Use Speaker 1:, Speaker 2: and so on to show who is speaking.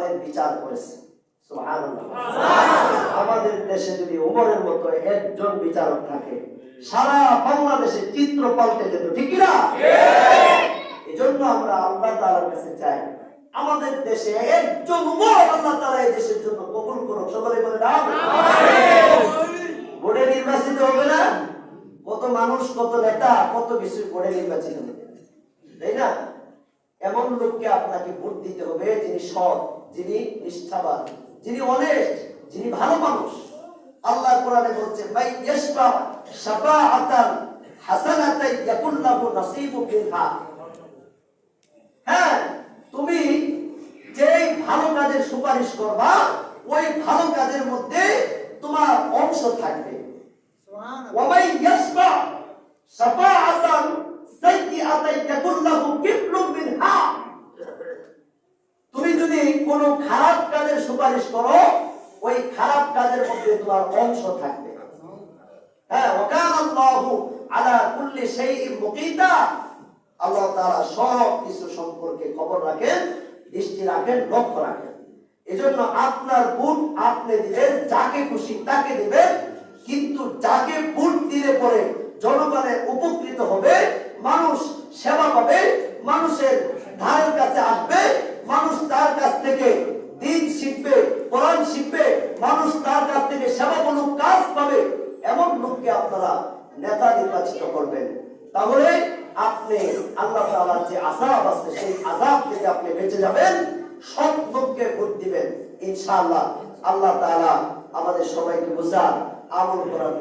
Speaker 1: আমাদের বিচার করেছে। সুবহানাল্লাহ। আমাদের দেশে যদি ওমরের মতো একজন বিচারক থাকে, সারা বাংলাদেশে চিত্র পাল্টে যেত, ঠিক না? এজন্য আমরা আল্লাহ তাআলার কাছে চাই, আমাদের দেশে একজন ওমর আল্লাহ তাআলা এই দেশের জন্য কবুল করুন। সকলে বলে আমিন। ভোটে নির্বাচিত হবে না? কত মানুষ, কত নেতা, কত কিছু ভোটে নির্বাচিত হবে, তাই না? এমন লোককে আপনাকে ভোট দিতে হবে যিনি সৎ, যিনি নিষ্ঠাবান, যিনি অনেস্ট, যিনি ভালো মানুষ। আল্লাহ কোরআনে বলছে, ভাই ইয়াশফা শাফাআতান হাসানাতান ইয়াকুল লাহু নাসীবুম মিনহা। হ্যাঁ, তুমি যেই ভালো কাজের সুপারিশ করবা, ওই ভালো কাজের মধ্যে তোমার অংশ থাকবে। সুবহানাল্লাহ। ওয়া মান ইয়াশফা শাফাআতান সাইয়্যাতান ইয়াকুল লাহু কিফলুম মিনহা। তুমি যদি কোনো খারাপ কাজের সুপারিশ করো, ওই খারাপ কাজের মধ্যে তোমার অংশ থাকবে। হ্যাঁ, ওয়া কানা আল্লাহু আলা কুল্লি শাইইন মুকিতা। আল্লাহ তাআলা সব কিছু সম্পর্কে খবর রাখেন, দৃষ্টি রাখেন, লক্ষ্য রাখেন। এজন্য আপনার ভোট আপনি দিবেন, যাকে খুশি তাকে দিবেন, কিন্তু যাকে ভোট দিলে পরে জনগণের উপকৃত হবে, মানুষ সেবা পাবে, মানুষের ধারের কাছে আসবে, মানুষ তার কাছ থেকে দ্বীন শিখবে, কোরআন শিখবে, মানুষ তার কাছ থেকে সেবামূলক কাজ পাবে, এমন লোককে আপনারা নেতা নির্বাচিত করবেন। তাহলে আপনি আল্লাহ তাআলার যে আযাব আছে, সেই আযাব থেকে আপনি বেঁচে যাবেন। সৎ লোককে ভোট দিবেন, ইনশাআল্লাহ আল্লাহ তাআলা আমাদের সবাইকে বুঝার আমল করার